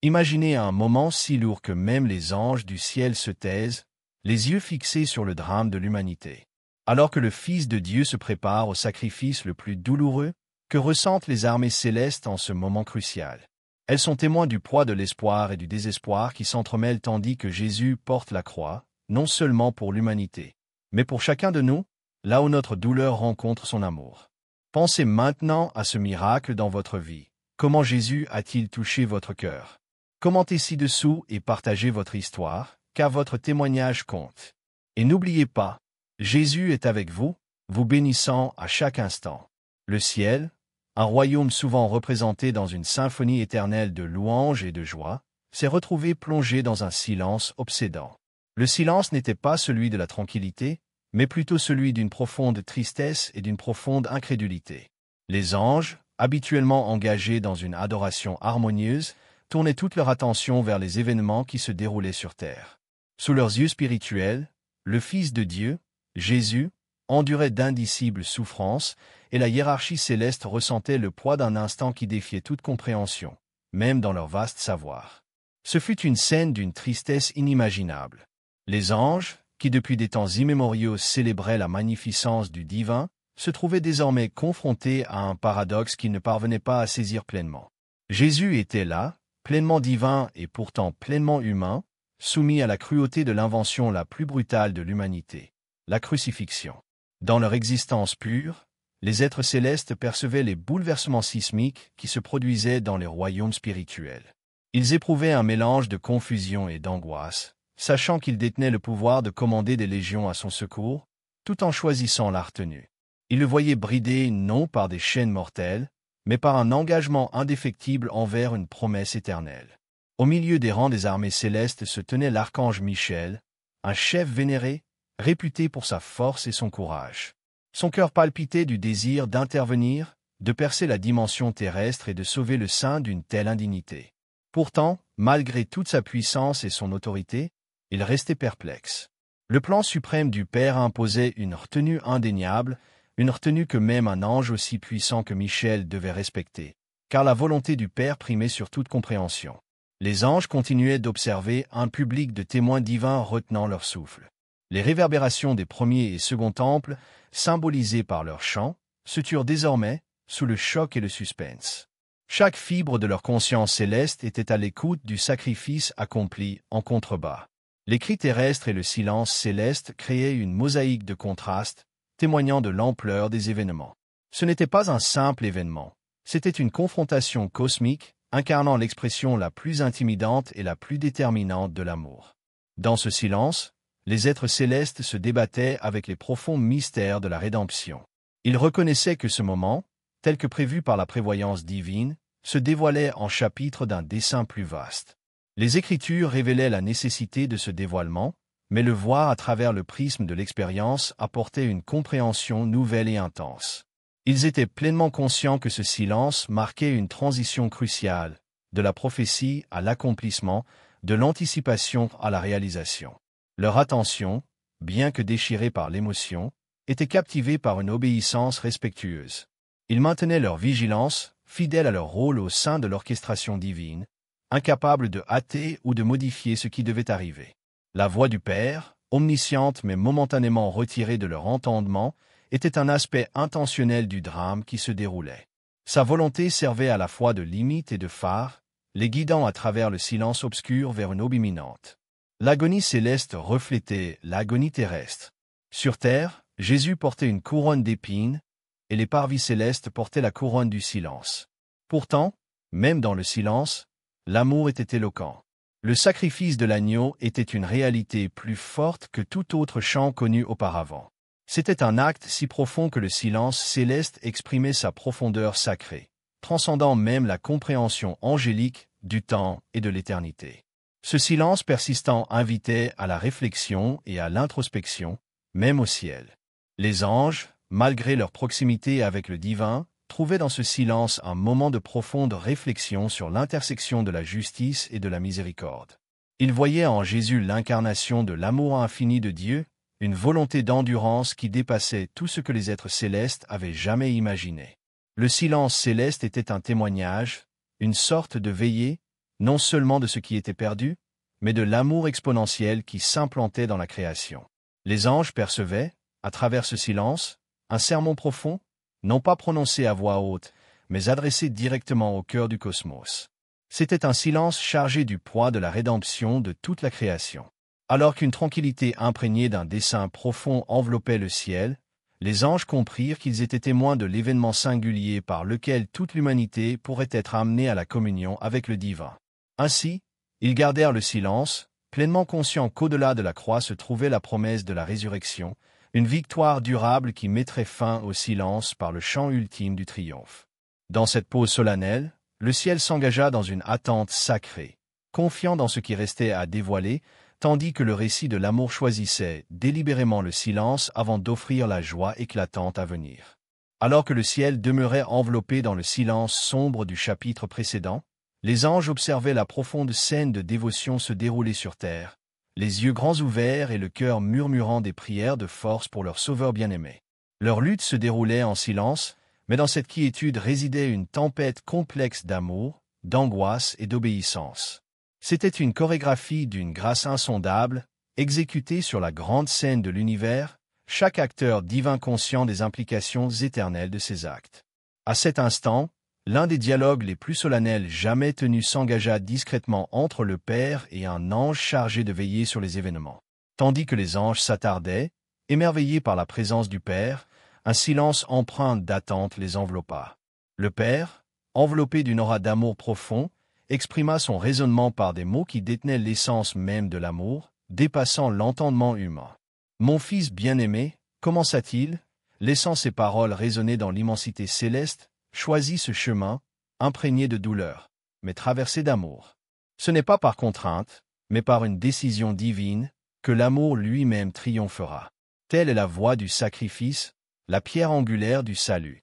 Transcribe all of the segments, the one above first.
Imaginez un moment si lourd que même les anges du ciel se taisent, les yeux fixés sur le drame de l'humanité. Alors que le Fils de Dieu se prépare au sacrifice le plus douloureux, que ressentent les armées célestes en ce moment crucial? Elles sont témoins du poids de l'espoir et du désespoir qui s'entremêlent tandis que Jésus porte la croix, non seulement pour l'humanité, mais pour chacun de nous, là où notre douleur rencontre son amour. Pensez maintenant à ce miracle dans votre vie. Comment Jésus a-t-il touché votre cœur? Commentez ci-dessous et partagez votre histoire, car votre témoignage compte. Et n'oubliez pas, Jésus est avec vous, vous bénissant à chaque instant. Le ciel, un royaume souvent représenté dans une symphonie éternelle de louanges et de joie, s'est retrouvé plongé dans un silence obsédant. Le silence n'était pas celui de la tranquillité, mais plutôt celui d'une profonde tristesse et d'une profonde incrédulité. Les anges, habituellement engagés dans une adoration harmonieuse, tournaient toute leur attention vers les événements qui se déroulaient sur terre. Sous leurs yeux spirituels, le Fils de Dieu, Jésus, endurait d'indicibles souffrances, et la hiérarchie céleste ressentait le poids d'un instant qui défiait toute compréhension, même dans leur vaste savoir. Ce fut une scène d'une tristesse inimaginable. Les anges, qui depuis des temps immémoriaux célébraient la magnificence du divin, se trouvaient désormais confrontés à un paradoxe qu'ils ne parvenaient pas à saisir pleinement. Jésus était là, pleinement divin et pourtant pleinement humain, soumis à la cruauté de l'invention la plus brutale de l'humanité, la crucifixion. Dans leur existence pure, les êtres célestes percevaient les bouleversements sismiques qui se produisaient dans les royaumes spirituels. Ils éprouvaient un mélange de confusion et d'angoisse, sachant qu'ils détenaient le pouvoir de commander des légions à son secours, tout en choisissant la retenue. Ils le voyaient bridé non par des chaînes mortelles, mais par un engagement indéfectible envers une promesse éternelle. Au milieu des rangs des armées célestes se tenait l'archange Michel, un chef vénéré, réputé pour sa force et son courage. Son cœur palpitait du désir d'intervenir, de percer la dimension terrestre et de sauver le sein d'une telle indignité. Pourtant, malgré toute sa puissance et son autorité, il restait perplexe. Le plan suprême du Père imposait une retenue indéniable, une retenue que même un ange aussi puissant que Michel devait respecter, car la volonté du Père primait sur toute compréhension. Les anges continuaient d'observer un public de témoins divins retenant leur souffle. Les réverbérations des premiers et seconds temples, symbolisées par leurs chants, se turent désormais sous le choc et le suspense. Chaque fibre de leur conscience céleste était à l'écoute du sacrifice accompli en contrebas. Les cris terrestres et le silence céleste créaient une mosaïque de contrastes, témoignant de l'ampleur des événements. Ce n'était pas un simple événement, c'était une confrontation cosmique, incarnant l'expression la plus intimidante et la plus déterminante de l'amour. Dans ce silence, les êtres célestes se débattaient avec les profonds mystères de la rédemption. Ils reconnaissaient que ce moment, tel que prévu par la prévoyance divine, se dévoilait en chapitre d'un dessein plus vaste. Les Écritures révélaient la nécessité de ce dévoilement, mais le voir à travers le prisme de l'expérience apportait une compréhension nouvelle et intense. Ils étaient pleinement conscients que ce silence marquait une transition cruciale, de la prophétie à l'accomplissement, de l'anticipation à la réalisation. Leur attention, bien que déchirée par l'émotion, était captivée par une obéissance respectueuse. Ils maintenaient leur vigilance, fidèles à leur rôle au sein de l'orchestration divine, incapables de hâter ou de modifier ce qui devait arriver. La voix du Père, omnisciente mais momentanément retirée de leur entendement, était un aspect intentionnel du drame qui se déroulait. Sa volonté servait à la fois de limite et de phare, les guidant à travers le silence obscur vers une aube imminente. L'agonie céleste reflétait l'agonie terrestre. Sur terre, Jésus portait une couronne d'épines, et les parvis célestes portaient la couronne du silence. Pourtant, même dans le silence, l'amour était éloquent. Le sacrifice de l'agneau était une réalité plus forte que tout autre chant connu auparavant. C'était un acte si profond que le silence céleste exprimait sa profondeur sacrée, transcendant même la compréhension angélique du temps et de l'éternité. Ce silence persistant invitait à la réflexion et à l'introspection, même au ciel. Les anges, malgré leur proximité avec le divin, trouvaient dans ce silence un moment de profonde réflexion sur l'intersection de la justice et de la miséricorde. Ils voyaient en Jésus l'incarnation de l'amour infini de Dieu, une volonté d'endurance qui dépassait tout ce que les êtres célestes avaient jamais imaginé. Le silence céleste était un témoignage, une sorte de veillée, non seulement de ce qui était perdu, mais de l'amour exponentiel qui s'implantait dans la création. Les anges percevaient, à travers ce silence, un sermon profond, non pas prononcé à voix haute, mais adressé directement au cœur du cosmos. C'était un silence chargé du poids de la rédemption de toute la création. Alors qu'une tranquillité imprégnée d'un dessein profond enveloppait le ciel, les anges comprirent qu'ils étaient témoins de l'événement singulier par lequel toute l'humanité pourrait être amenée à la communion avec le divin. Ainsi, ils gardèrent le silence, pleinement conscients qu'au-delà de la croix se trouvait la promesse de la résurrection, une victoire durable qui mettrait fin au silence par le chant ultime du triomphe. Dans cette pause solennelle, le ciel s'engagea dans une attente sacrée, confiant dans ce qui restait à dévoiler, tandis que le récit de l'amour choisissait délibérément le silence avant d'offrir la joie éclatante à venir. Alors que le ciel demeurait enveloppé dans le silence sombre du chapitre précédent, les anges observaient la profonde scène de dévotion se dérouler sur terre, les yeux grands ouverts et le cœur murmurant des prières de force pour leur sauveur bien-aimé. Leur lutte se déroulait en silence, mais dans cette quiétude résidait une tempête complexe d'amour, d'angoisse et d'obéissance. C'était une chorégraphie d'une grâce insondable, exécutée sur la grande scène de l'univers, chaque acteur divin conscient des implications éternelles de ses actes. À cet instant, l'un des dialogues les plus solennels jamais tenus s'engagea discrètement entre le Père et un ange chargé de veiller sur les événements. Tandis que les anges s'attardaient, émerveillés par la présence du Père, un silence empreint d'attente les enveloppa. Le Père, enveloppé d'une aura d'amour profond, exprima son raisonnement par des mots qui détenaient l'essence même de l'amour, dépassant l'entendement humain. « Mon fils bien-aimé, commença-t-il, laissant ses paroles résonner dans l'immensité céleste, choisis ce chemin, imprégné de douleur, mais traversé d'amour. Ce n'est pas par contrainte, mais par une décision divine, que l'amour lui-même triomphera. Telle est la voie du sacrifice, la pierre angulaire du salut. »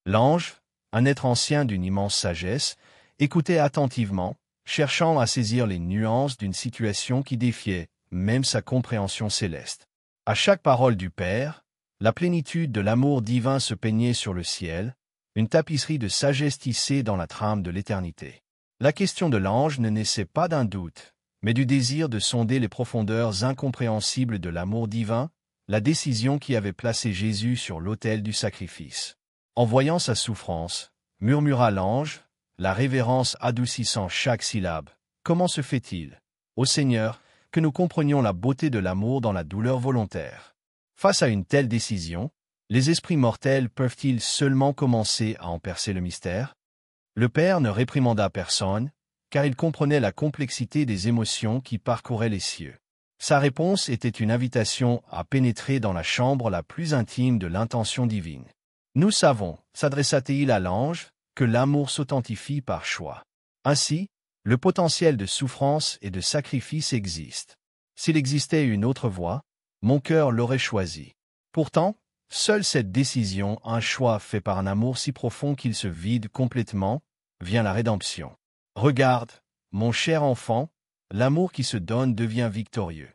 L'ange, un être ancien d'une immense sagesse, écoutait attentivement, cherchant à saisir les nuances d'une situation qui défiait même sa compréhension céleste. À chaque parole du Père, la plénitude de l'amour divin se peignait sur le ciel, une tapisserie de sagesse tissée dans la trame de l'éternité. La question de l'ange ne naissait pas d'un doute, mais du désir de sonder les profondeurs incompréhensibles de l'amour divin, la décision qui avait placé Jésus sur l'autel du sacrifice. En voyant sa souffrance, murmura l'ange, la révérence adoucissant chaque syllabe. Comment se fait-il, ô Seigneur, que nous comprenions la beauté de l'amour dans la douleur volontaire? Face à une telle décision, les esprits mortels peuvent-ils seulement commencer à en percer le mystère? Le Père ne réprimanda personne, car il comprenait la complexité des émotions qui parcouraient les cieux. Sa réponse était une invitation à pénétrer dans la chambre la plus intime de l'intention divine. Nous savons, s'adressa-t-il à l'ange, que l'amour s'authentifie par choix. Ainsi, le potentiel de souffrance et de sacrifice existe. S'il existait une autre voie, mon cœur l'aurait choisi. Pourtant, seule cette décision, un choix fait par un amour si profond qu'il se vide complètement, vient la rédemption. Regarde, mon cher enfant, l'amour qui se donne devient victorieux.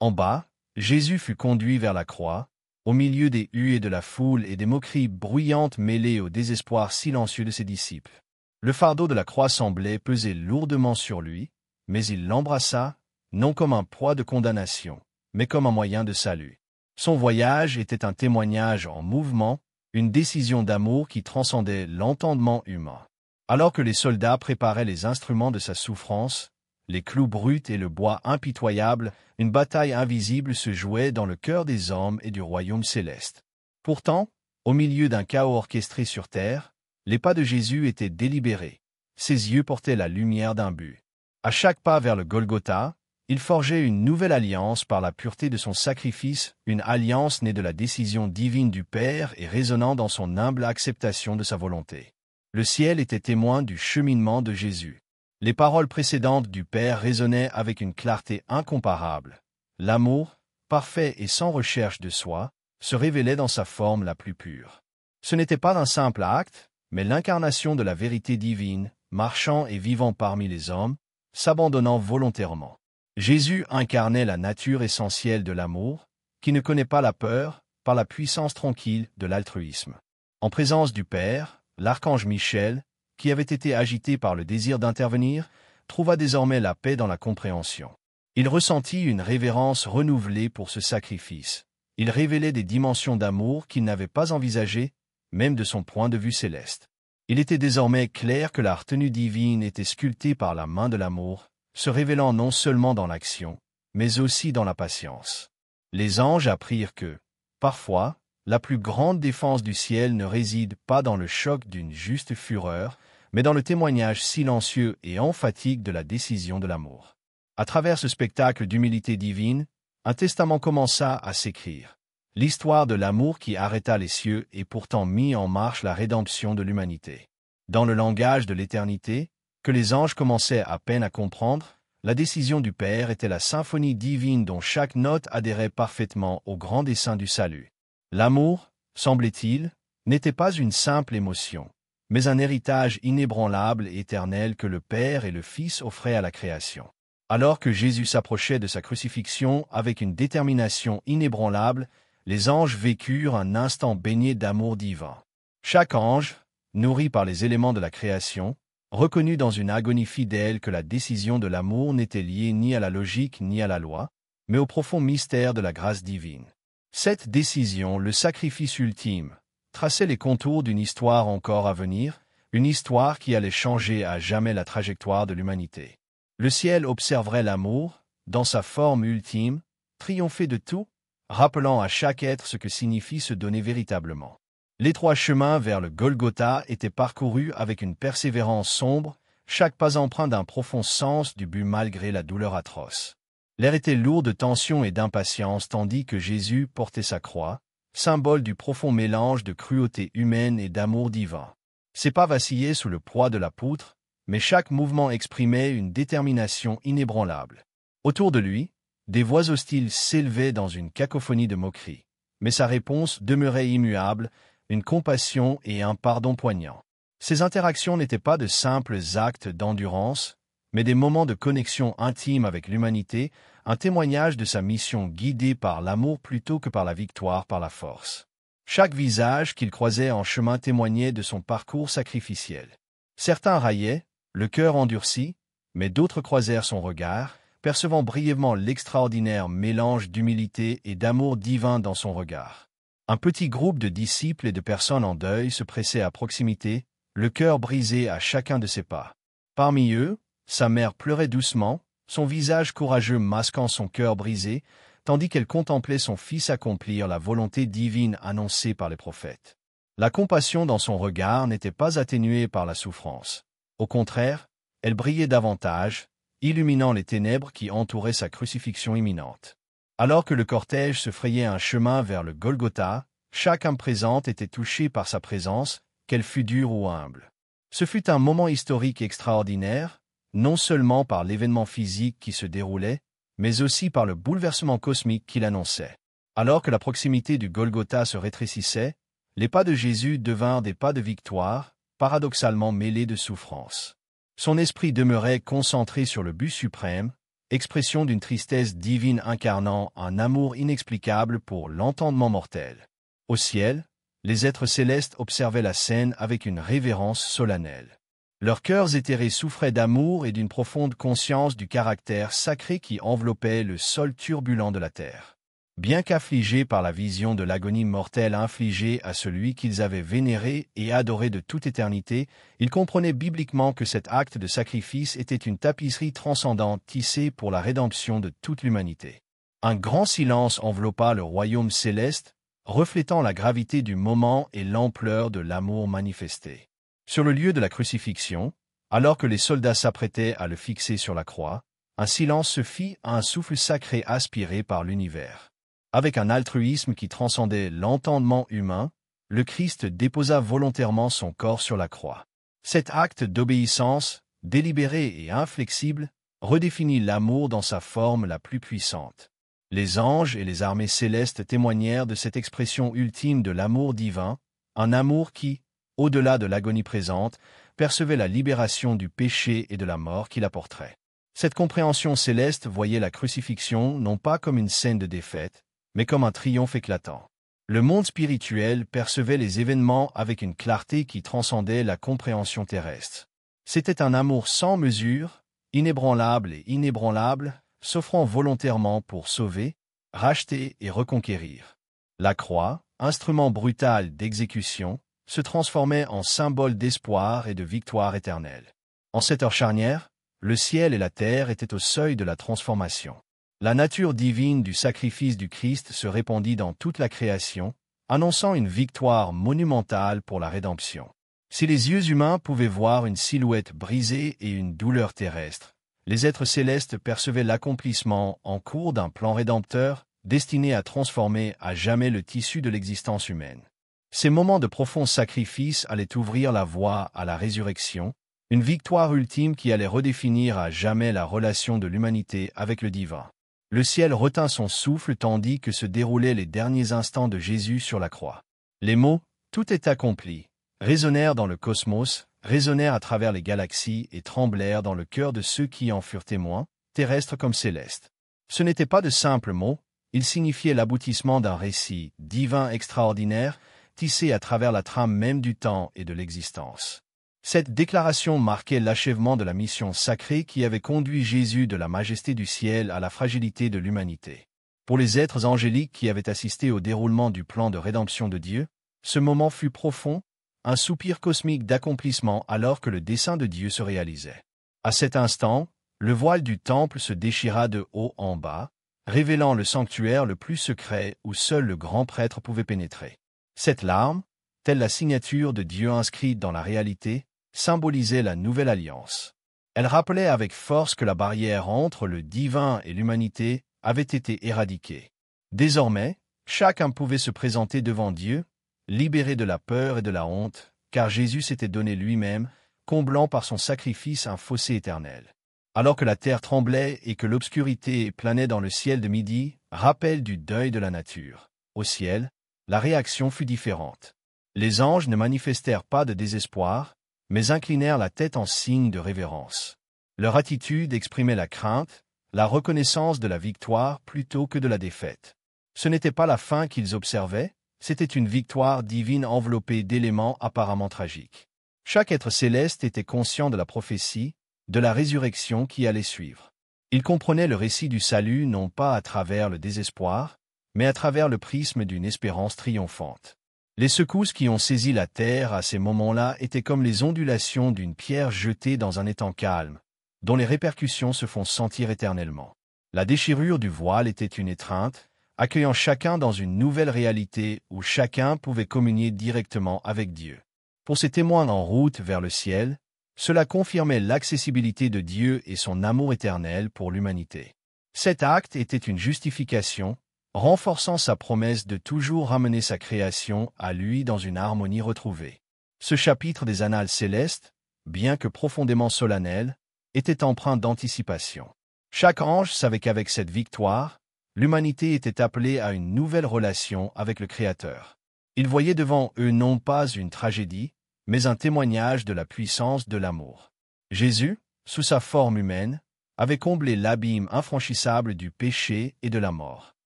En bas, Jésus fut conduit vers la croix, au milieu des huées de la foule et des moqueries bruyantes mêlées au désespoir silencieux de ses disciples. Le fardeau de la croix semblait peser lourdement sur lui, mais il l'embrassa, non comme un poids de condamnation, mais comme un moyen de salut. Son voyage était un témoignage en mouvement, une décision d'amour qui transcendait l'entendement humain. Alors que les soldats préparaient les instruments de sa souffrance, les clous bruts et le bois impitoyable, une bataille invisible se jouait dans le cœur des hommes et du royaume céleste. Pourtant, au milieu d'un chaos orchestré sur terre, les pas de Jésus étaient délibérés. Ses yeux portaient la lumière d'un but. À chaque pas vers le Golgotha, il forgeait une nouvelle alliance par la pureté de son sacrifice, une alliance née de la décision divine du Père et résonnant dans son humble acceptation de sa volonté. Le ciel était témoin du cheminement de Jésus. Les paroles précédentes du Père résonnaient avec une clarté incomparable. L'amour, parfait et sans recherche de soi, se révélait dans sa forme la plus pure. Ce n'était pas un simple acte, mais l'incarnation de la vérité divine, marchant et vivant parmi les hommes, s'abandonnant volontairement. Jésus incarnait la nature essentielle de l'amour, qui ne connaît pas la peur, par la puissance tranquille de l'altruisme. En présence du Père, l'archange Michel, qui avait été agité par le désir d'intervenir, trouva désormais la paix dans la compréhension. Il ressentit une révérence renouvelée pour ce sacrifice. Il révélait des dimensions d'amour qu'il n'avait pas envisagées, même de son point de vue céleste. Il était désormais clair que la retenue divine était sculptée par la main de l'amour, se révélant non seulement dans l'action, mais aussi dans la patience. Les anges apprirent que, parfois, la plus grande défense du ciel ne réside pas dans le choc d'une juste fureur, mais dans le témoignage silencieux et emphatique de la décision de l'amour. À travers ce spectacle d'humilité divine, un testament commença à s'écrire. L'histoire de l'amour qui arrêta les cieux et pourtant mit en marche la rédemption de l'humanité. Dans le langage de l'éternité, que les anges commençaient à peine à comprendre, la décision du Père était la symphonie divine dont chaque note adhérait parfaitement au grand dessein du salut. L'amour, semblait-il, n'était pas une simple émotion, mais un héritage inébranlable et éternel que le Père et le Fils offraient à la création. Alors que Jésus s'approchait de sa crucifixion avec une détermination inébranlable, les anges vécurent un instant baigné d'amour divin. Chaque ange, nourri par les éléments de la création, reconnut dans une agonie fidèle que la décision de l'amour n'était liée ni à la logique ni à la loi, mais au profond mystère de la grâce divine. Cette décision, le sacrifice ultime, traçait les contours d'une histoire encore à venir, une histoire qui allait changer à jamais la trajectoire de l'humanité. Le ciel observerait l'amour, dans sa forme ultime, triompher de tout, rappelant à chaque être ce que signifie se donner véritablement. L'étroit chemin vers le Golgotha était parcouru avec une persévérance sombre, chaque pas empreint d'un profond sens du but malgré la douleur atroce. L'air était lourd de tension et d'impatience tandis que Jésus portait sa croix, symbole du profond mélange de cruauté humaine et d'amour divin. Ses pas vacillaient sous le poids de la poutre, mais chaque mouvement exprimait une détermination inébranlable. Autour de lui, des voix hostiles s'élevaient dans une cacophonie de moqueries, mais sa réponse demeurait immuable, une compassion et un pardon poignant. Ces interactions n'étaient pas de simples actes d'endurance, mais des moments de connexion intime avec l'humanité, un témoignage de sa mission guidée par l'amour plutôt que par la victoire par la force. Chaque visage qu'il croisait en chemin témoignait de son parcours sacrificiel. Certains raillaient, le cœur endurci, mais d'autres croisèrent son regard, percevant brièvement l'extraordinaire mélange d'humilité et d'amour divin dans son regard. Un petit groupe de disciples et de personnes en deuil se pressait à proximité, le cœur brisé à chacun de ses pas. Parmi eux, sa mère pleurait doucement, son visage courageux masquant son cœur brisé, tandis qu'elle contemplait son fils accomplir la volonté divine annoncée par les prophètes. La compassion dans son regard n'était pas atténuée par la souffrance. Au contraire, elle brillait davantage, illuminant les ténèbres qui entouraient sa crucifixion imminente. Alors que le cortège se frayait un chemin vers le Golgotha, chaque âme présente était touchée par sa présence, qu'elle fût dure ou humble. Ce fut un moment historique extraordinaire, non seulement par l'événement physique qui se déroulait, mais aussi par le bouleversement cosmique qu'il annonçait. Alors que la proximité du Golgotha se rétrécissait, les pas de Jésus devinrent des pas de victoire, paradoxalement mêlés de souffrance. Son esprit demeurait concentré sur le but suprême, expression d'une tristesse divine incarnant un amour inexplicable pour l'entendement mortel. Au ciel, les êtres célestes observaient la scène avec une révérence solennelle. Leurs cœurs éthérés souffraient d'amour et d'une profonde conscience du caractère sacré qui enveloppait le sol turbulent de la terre. Bien qu'affligés par la vision de l'agonie mortelle infligée à celui qu'ils avaient vénéré et adoré de toute éternité, ils comprenaient bibliquement que cet acte de sacrifice était une tapisserie transcendante tissée pour la rédemption de toute l'humanité. Un grand silence enveloppa le royaume céleste, reflétant la gravité du moment et l'ampleur de l'amour manifesté. Sur le lieu de la crucifixion, alors que les soldats s'apprêtaient à le fixer sur la croix, un silence se fit à un souffle sacré aspiré par l'univers. Avec un altruisme qui transcendait l'entendement humain, le Christ déposa volontairement son corps sur la croix. Cet acte d'obéissance, délibéré et inflexible, redéfinit l'amour dans sa forme la plus puissante. Les anges et les armées célestes témoignèrent de cette expression ultime de l'amour divin, un amour qui, au-delà de l'agonie présente, percevait la libération du péché et de la mort qu'il apporterait. Cette compréhension céleste voyait la crucifixion non pas comme une scène de défaite, mais comme un triomphe éclatant. Le monde spirituel percevait les événements avec une clarté qui transcendait la compréhension terrestre. C'était un amour sans mesure, inébranlable et inébranlable, s'offrant volontairement pour sauver, racheter et reconquérir. La croix, instrument brutal d'exécution, se transformait en symbole d'espoir et de victoire éternelle. En cette heure charnière, le ciel et la terre étaient au seuil de la transformation. La nature divine du sacrifice du Christ se répandit dans toute la création, annonçant une victoire monumentale pour la rédemption. Si les yeux humains pouvaient voir une silhouette brisée et une douleur terrestre, les êtres célestes percevaient l'accomplissement en cours d'un plan rédempteur destiné à transformer à jamais le tissu de l'existence humaine. Ces moments de profond sacrifice allaient ouvrir la voie à la résurrection, une victoire ultime qui allait redéfinir à jamais la relation de l'humanité avec le divin. Le ciel retint son souffle tandis que se déroulaient les derniers instants de Jésus sur la croix. Les mots « tout est accompli » résonnèrent dans le cosmos, résonnèrent à travers les galaxies et tremblèrent dans le cœur de ceux qui en furent témoins, terrestres comme célestes. Ce n'étaient pas de simples mots, ils signifiaient l'aboutissement d'un récit divin extraordinaire, tissé à travers la trame même du temps et de l'existence. Cette déclaration marquait l'achèvement de la mission sacrée qui avait conduit Jésus de la majesté du ciel à la fragilité de l'humanité. Pour les êtres angéliques qui avaient assisté au déroulement du plan de rédemption de Dieu, ce moment fut profond, un soupir cosmique d'accomplissement alors que le dessein de Dieu se réalisait. À cet instant, le voile du temple se déchira de haut en bas, révélant le sanctuaire le plus secret où seul le grand prêtre pouvait pénétrer. Cette larme, telle la signature de Dieu inscrite dans la réalité, symbolisait la nouvelle alliance. Elle rappelait avec force que la barrière entre le divin et l'humanité avait été éradiquée. Désormais, chacun pouvait se présenter devant Dieu, libéré de la peur et de la honte, car Jésus s'était donné lui-même, comblant par son sacrifice un fossé éternel. Alors que la terre tremblait et que l'obscurité planait dans le ciel de midi, rappel du deuil de la nature. Au ciel, la réaction fut différente. Les anges ne manifestèrent pas de désespoir, mais inclinèrent la tête en signe de révérence. Leur attitude exprimait la crainte, la reconnaissance de la victoire plutôt que de la défaite. Ce n'était pas la fin qu'ils observaient, c'était une victoire divine enveloppée d'éléments apparemment tragiques. Chaque être céleste était conscient de la prophétie, de la résurrection qui allait suivre. Il comprenait le récit du salut non pas à travers le désespoir, mais à travers le prisme d'une espérance triomphante. Les secousses qui ont saisi la terre à ces moments-là étaient comme les ondulations d'une pierre jetée dans un étang calme, dont les répercussions se font sentir éternellement. La déchirure du voile était une étreinte, accueillant chacun dans une nouvelle réalité où chacun pouvait communier directement avec Dieu. Pour ces témoins en route vers le ciel, cela confirmait l'accessibilité de Dieu et son amour éternel pour l'humanité. Cet acte était une justification, renforçant sa promesse de toujours ramener sa création à lui dans une harmonie retrouvée. Ce chapitre des Annales célestes, bien que profondément solennel, était empreint d'anticipation. Chaque ange savait qu'avec cette victoire, l'humanité était appelée à une nouvelle relation avec le Créateur. Ils voyaient devant eux non pas une tragédie, mais un témoignage de la puissance de l'amour. Jésus, sous sa forme humaine, avait comblé l'abîme infranchissable du péché et de la mort.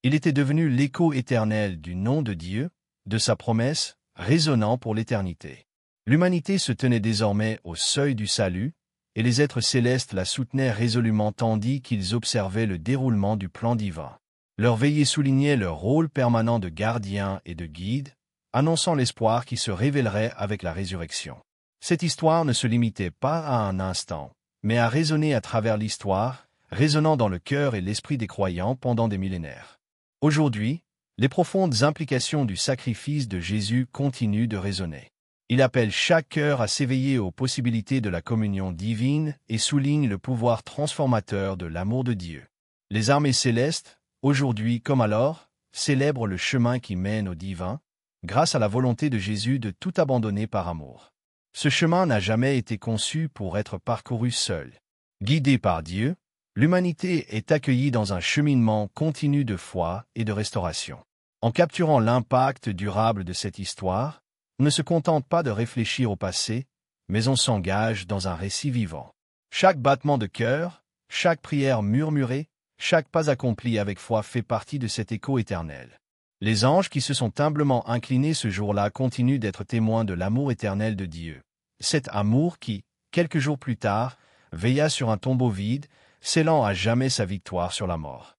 Il était devenu l'écho éternel du nom de Dieu, de sa promesse, résonnant pour l'éternité. L'humanité se tenait désormais au seuil du salut, et les êtres célestes la soutenaient résolument tandis qu'ils observaient le déroulement du plan divin. Leur veillée soulignait leur rôle permanent de gardien et de guide, annonçant l'espoir qui se révélerait avec la résurrection. Cette histoire ne se limitait pas à un instant, mais a résonné à travers l'histoire, résonnant dans le cœur et l'esprit des croyants pendant des millénaires. Aujourd'hui, les profondes implications du sacrifice de Jésus continuent de résonner. Il appelle chaque cœur à s'éveiller aux possibilités de la communion divine et souligne le pouvoir transformateur de l'amour de Dieu. Les armées célestes, aujourd'hui comme alors, célèbrent le chemin qui mène au divin, grâce à la volonté de Jésus de tout abandonner par amour. Ce chemin n'a jamais été conçu pour être parcouru seul. Guidé par Dieu, l'humanité est accueillie dans un cheminement continu de foi et de restauration. En capturant l'impact durable de cette histoire, on ne se contente pas de réfléchir au passé, mais on s'engage dans un récit vivant. Chaque battement de cœur, chaque prière murmurée, chaque pas accompli avec foi fait partie de cet écho éternel. Les anges qui se sont humblement inclinés ce jour-là continuent d'être témoins de l'amour éternel de Dieu. Cet amour qui, quelques jours plus tard, veilla sur un tombeau vide, scellant à jamais sa victoire sur la mort.